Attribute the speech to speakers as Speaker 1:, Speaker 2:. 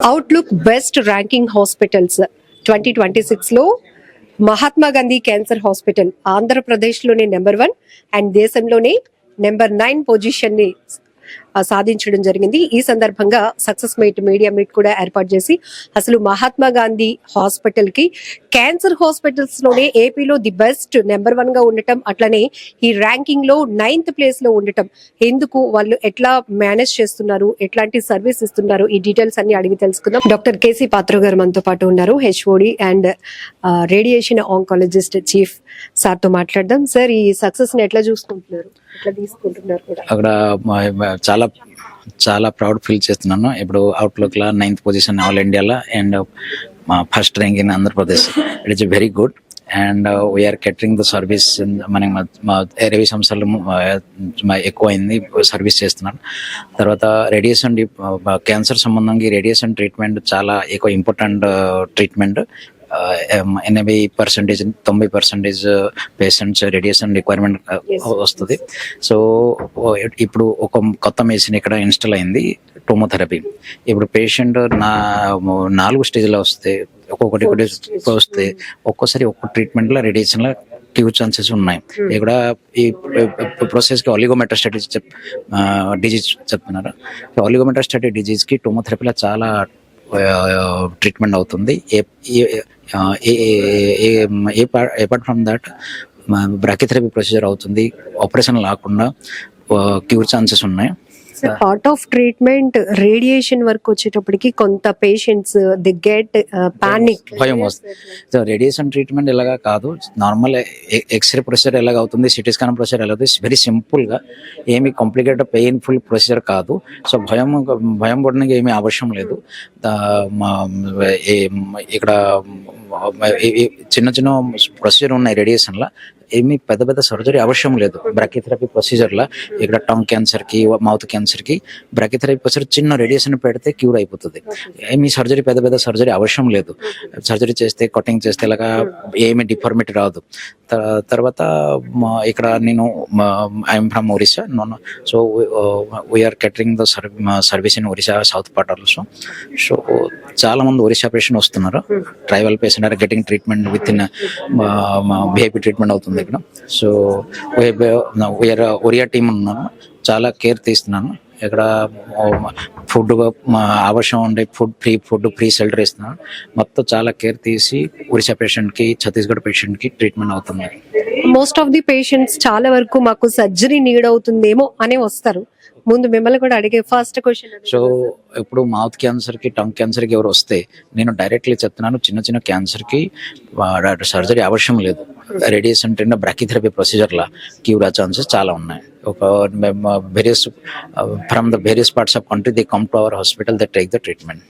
Speaker 1: Outlook best ranking hospitals 2026 లో Mahatma Gandhi cancer hospital ఆంధ్రప్రదేశ్లోనే number 1 and దేశంలోనే నెంబర్ 9 పొజిషన్ ని సాధించడం జరిగింది. ఈ సందర్భంగా సక్సెస్ మీడియా మీట్ కూడా ఏర్పాటు చేసి అసలు మహాత్మా గాంధీ హాస్పిటల్ కి క్యాన్సర్ హాస్పిటల్స్ లోనే ఏపీలో ది బెస్ట్ నెంబర్ 1 గా ఉండటం, అట్లనే ఈ ర్యాంకింగ్ లో 9th ప్లేస్ లో ఉండటం, ఎందుకు వాళ్ళు ఎట్లా మేనేజ్ చేస్తున్నారు, ఎట్లాంటి సర్వీస్ ఇస్తున్నారు, ఈ డీటెయిల్స్ అన్ని అడిగి తెలుసుకుందాం. డాక్టర్ కేసీ పాత్ర గారు మనతో పాటు ఉన్నారు, HOD and radiation oncologist chief. Sir తో మాట్లాడదాం. సార్, ఈ సక్సెస్ ని ఎట్లా చూసుకుంటున్నారు, ఎట్లా తీసుకుంటున్నారు కూడా?
Speaker 2: అక్కడ చాలా చాలా ప్రౌడ్ ఫీల్ చేస్తున్నాను. ఇప్పుడు అవుట్లుక్ లా 9th పొజిషన్ ఆల్ ఇండియాలో and first rank in Andhra Pradesh. It is very good and we're catering the service. మనకి మా 20 సంవత్సరాలు ఎక్కువ అయింది సర్వీస్ చేస్తున్నాను. తర్వాత రేడియేషన్ క్యాన్సర్ సంబంధంగా రేడియేషన్ ట్రీట్మెంట్ చాలా ఎక్కువ important treatment. 80% 90% patients radiation requirement వస్తుంది. సో ఇప్పుడు ఒక కొత్త మెషిన్ ఇక్కడ ఇన్స్టాల్ అయింది, టోమోథెరపీ. ఇప్పుడు పేషెంట్ 4 స్టేజ్లో వస్తే ఒక్కొక్కటి వస్తే ఒక్కోసారి ఒక్కొక్క ట్రీట్మెంట్లో రేడియేషన్లో క్యూర్ ఛాన్సెస్ ఉన్నాయి. ఇక్కడ ఈ ప్రాసెస్కి ఆలిగోమెటాస్టాటిక్ డిజీజ్ చెప్తున్నారు. ఆలిగోమెటాస్టాటిక్ డిజీజ్కి టోమోథెరపీలో చాలా ట్రీట్మెంట్ అవుతుంది. Apart from that brachytherapy procedure అవుతుంది. ఆపరేషన్ లేకుండా క్యూర్ ఛాన్సెస్ ఉన్నాయి.
Speaker 1: పార్ట్ ఆఫ్ ట్రీట్మెంట్ రేడియేషన్ వరకు వచ్చేటప్పటికి కొంత పేషెంట్స్ ది గెట్ పానిక్,
Speaker 2: భయం వస్తుంది. సో రేడియేషన్ ట్రీట్మెంట్ ఇలాగా కాదు, నార్మల్ ఎక్స్రే ప్రొసీజర్ ఎలాగ అవుతుంది, సిటీ స్కాన్ ప్రొసీజర్ ఎలా అవుతుంది, వెరీ సింపుల్గా, ఏమి కాంప్లికేటెడ్ పెయిన్ఫుల్ ప్రొసీజర్ కాదు. సో భయం పడడానికి ఏమీ అవసరం లేదు. ఇక్కడ చిన్న చిన్న ప్రొసీజర్ ఉన్నాయి రేడియేషన్లో, ఏమి పెద్ద పెద్ద సర్జరీ అవసరం లేదు. బ్రాకిథెరపీ ప్రొసీజర్లో ఇక్కడ టంగ్ క్యాన్సర్కి, మౌత్ క్యాన్సర్కి బ్రాకిథెరపీ ప్రొసీజర్ చిన్న రేడియేషన్ పెడితే క్యూర్ అయిపోతుంది. ఏమి సర్జరీ పెద్ద పెద్ద సర్జరీ అవసరం లేదు. సర్జరీ చేస్తే కటింగ్ చేస్తే ఇలాగా ఏమి డిఫార్మిటీ రాదు. తర్వాత ఇక్కడ నేను I'm from Orissa. So we are catering the service in Orissa south part also. So చాలా మంది ఒరిస్సా పేషెంట్ వస్తున్నారు. Tribal patient are getting treatment with in బిహేపీ ట్రీట్మెంట్ అవుతుంది ఇక్కడ. సో వీఆర్ ఒరియా టీమ్ ఉన్నాను, చాలా కేర్ తీస్తున్నాను. ఇక్కడ ఫుడ్ అవసరం ఉండే ఫుడ్ ఫ్రీ షెల్టర్ ఇస్తున్నాను. మొత్తం చాలా కేర్ తీసి ఒరిస్సా పేషెంట్కి, ఛత్తీస్గఢ్ పేషెంట్కి ట్రీట్మెంట్ అవుతుంది.
Speaker 1: మోస్ట్ ఆఫ్ ది పేషెంట్స్ చాలా వరకు మాకు సర్జరీ నీడ్ అవుతుందేమో అనే వస్తారు. ముందు మిమ్మల్ని కూడా అడిగే ఫస్ట్ క్వశ్చన్.
Speaker 2: సో ఇప్పుడు మౌత్ క్యాన్సర్కి, టంగ్ క్యాన్సర్కి ఎవరు వస్తే నేను డైరెక్ట్లీ చెప్తున్నాను, చిన్న చిన్న క్యాన్సర్కి సర్జరీ అవసరం లేదు. రేడియేషన్ ట్రీట్మెంట్ బ్రాకిథెరపీ ప్రొసీజర్లా క్యూర్ ఛాన్సెస్ చాలా ఉన్నాయి. From the various parts of country they come to our hospital, they take the treatment.